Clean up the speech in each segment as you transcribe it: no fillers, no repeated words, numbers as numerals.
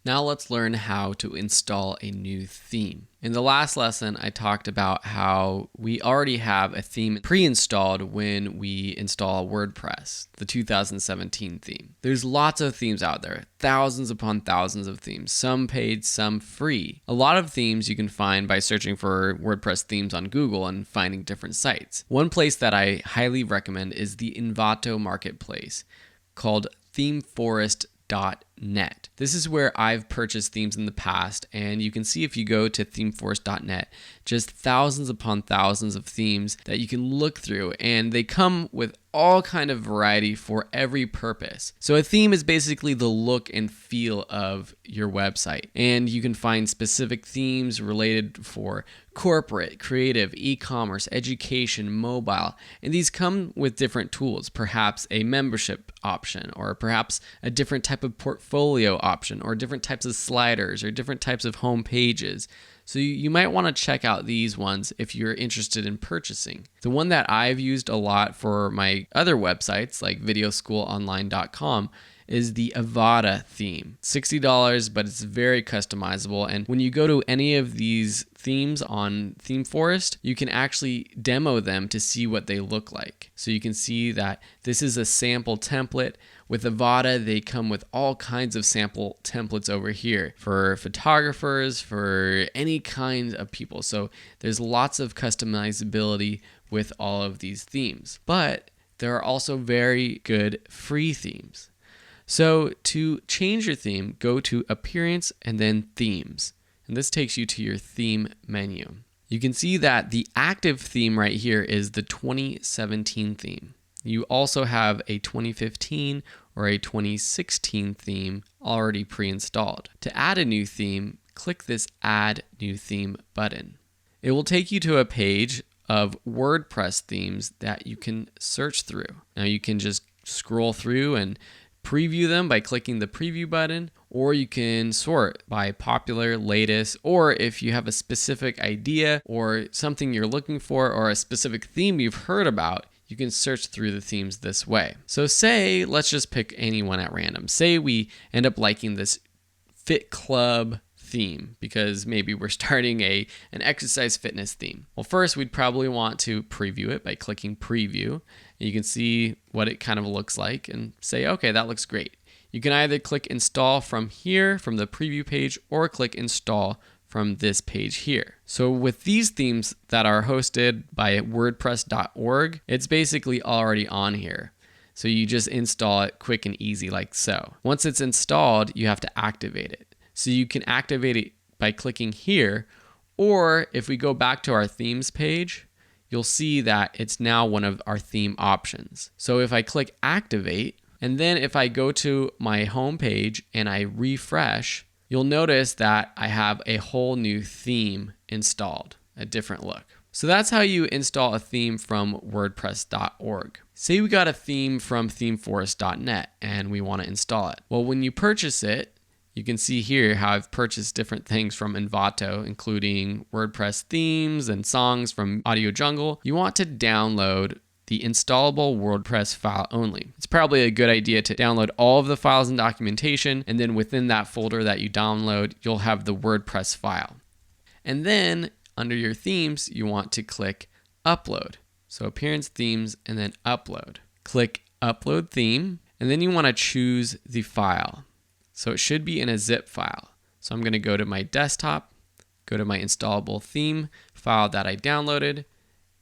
Now let's learn how to install a new theme. In the last lesson, I talked about how we already have a theme pre-installed when we install WordPress, the 2017 theme. There's lots of themes out there, thousands upon thousands of themes, some paid, some free. A lot of themes you can find by searching for WordPress themes on Google and finding different sites. One place that I highly recommend is the Envato marketplace called ThemeForest.net. This is where I've purchased themes in the past, and you can see if you go to themeforest.net, just thousands upon thousands of themes that you can look through, and they come with all kind of variety for every purpose. So a theme is basically the look and feel of your website, and you can find specific themes related for corporate, creative, e-commerce, education, mobile, and these come with different tools, perhaps a membership option, or perhaps a different type of portfolio option, or different types of sliders, or different types of home pages. So you might want to check out these ones if you're interested in purchasing. The one that I've used a lot for my other websites like videoschoolonline.com is the Avada theme. $60, but it's very customizable. And when you go to any of these themes on ThemeForest, you can actually demo them to see what they look like. So you can see that this is a sample template. With Avada, they come with all kinds of sample templates over here for photographers, for any kind of people. So there's lots of customizability with all of these themes. But there are also very good free themes. So to change your theme, go to Appearance and then Themes. And this takes you to your theme menu. You can see that the active theme right here is the 2017 theme. You also have a 2015 or a 2016 theme already pre-installed. To add a new theme, click this Add New Theme button. It will take you to a page of WordPress themes that you can search through. Now you can just scroll through and preview them by clicking the preview button, or you can sort by popular, latest, or if you have a specific idea or something you're looking for or a specific theme you've heard about, you can search through the themes this way. So say, let's just pick anyone at random. Say we end up liking this Fit Club theme because maybe we're starting an exercise fitness theme. Well, first we'd probably want to preview it by clicking preview. You can see what it kind of looks like and say, okay, that looks great. You can either click install from here, from the preview page, or click install from this page here. So with these themes that are hosted by wordpress.org, it's basically already on here. So you just install it quick and easy like so. Once it's installed, you have to activate it. So you can activate it by clicking here, or if we go back to our themes page, you'll see that it's now one of our theme options. So if I click activate, and then if I go to my home page and I refresh, you'll notice that I have a whole new theme installed, a different look. So that's how you install a theme from wordpress.org. Say we got a theme from themeforest.net and we want to install it. Well, when you purchase it, you can see here how I've purchased different things from Envato, including WordPress themes and songs from Audio Jungle. You want to download the installable WordPress file only. It's probably a good idea to download all of the files and documentation, and then within that folder that you download, you'll have the WordPress file. And then under your themes, you want to click Upload. So Appearance, Themes, and then Upload. Click Upload Theme, and then you want to choose the file. So it should be in a zip file. So I'm going to go to my desktop, go to my installable theme file that I downloaded,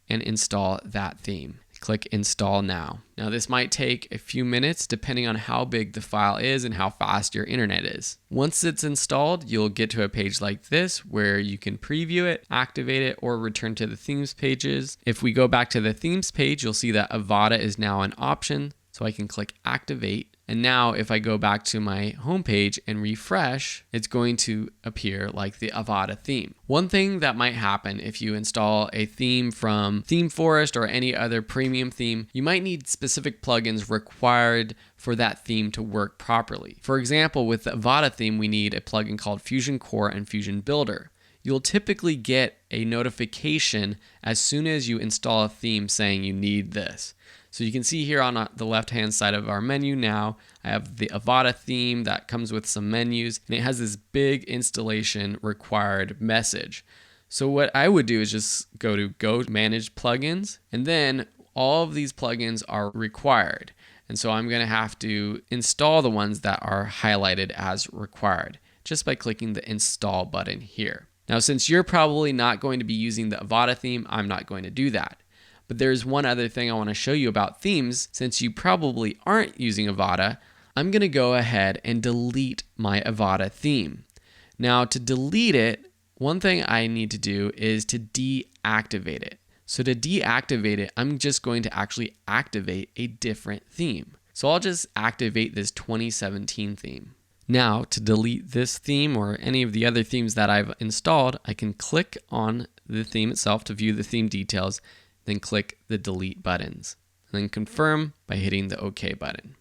and install that theme. Click Install Now. Now this might take a few minutes depending on how big the file is and how fast your internet is. Once it's installed, you'll get to a page like this where you can preview it, activate it, or return to the themes pages. If we go back to the themes page, you'll see that Avada is now an option. So I can click Activate. And now if I go back to my homepage and refresh, it's going to appear like the Avada theme. One thing that might happen if you install a theme from ThemeForest or any other premium theme, you might need specific plugins required for that theme to work properly. For example, with the Avada theme, we need a plugin called Fusion Core and Fusion Builder. You'll typically get a notification as soon as you install a theme saying you need this. So you can see here on the left-hand side of our menu now, I have the Avada theme that comes with some menus, and it has this big installation required message. So what I would do is just go to Manage Plugins, and then all of these plugins are required. And so I'm going to have to install the ones that are highlighted as required just by clicking the Install button here. Now, since you're probably not going to be using the Avada theme, I'm not going to do that. But there's one other thing I want to show you about themes. Since you probably aren't using Avada, I'm going to go ahead and delete my Avada theme. Now, to delete it, one thing I need to do is to deactivate it. So to deactivate it, I'm just going to actually activate a different theme. So I'll just activate this 2017 theme. Now, to delete this theme or any of the other themes that I've installed, I can click on the theme itself to view the theme details, then click the delete buttons, and then confirm by hitting the OK button.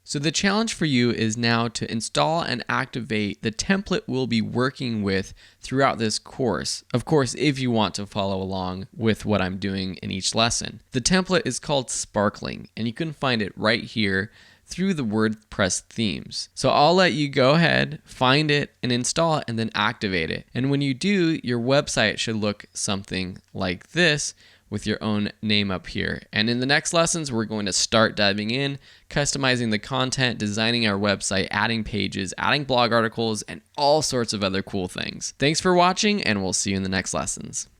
So the challenge for you is now to install and activate the template we'll be working with throughout this course. Of course, if you want to follow along with what I'm doing in each lesson. The template is called Sparkling, and you can find it right here through the WordPress themes. So I'll let you go ahead, find it, and install it, and then activate it. And when you do, your website should look something like this, with your own name up here. And in the next lessons, we're going to start diving in, customizing the content, designing our website, adding pages, adding blog articles, and all sorts of other cool things. Thanks for watching, and we'll see you in the next lessons.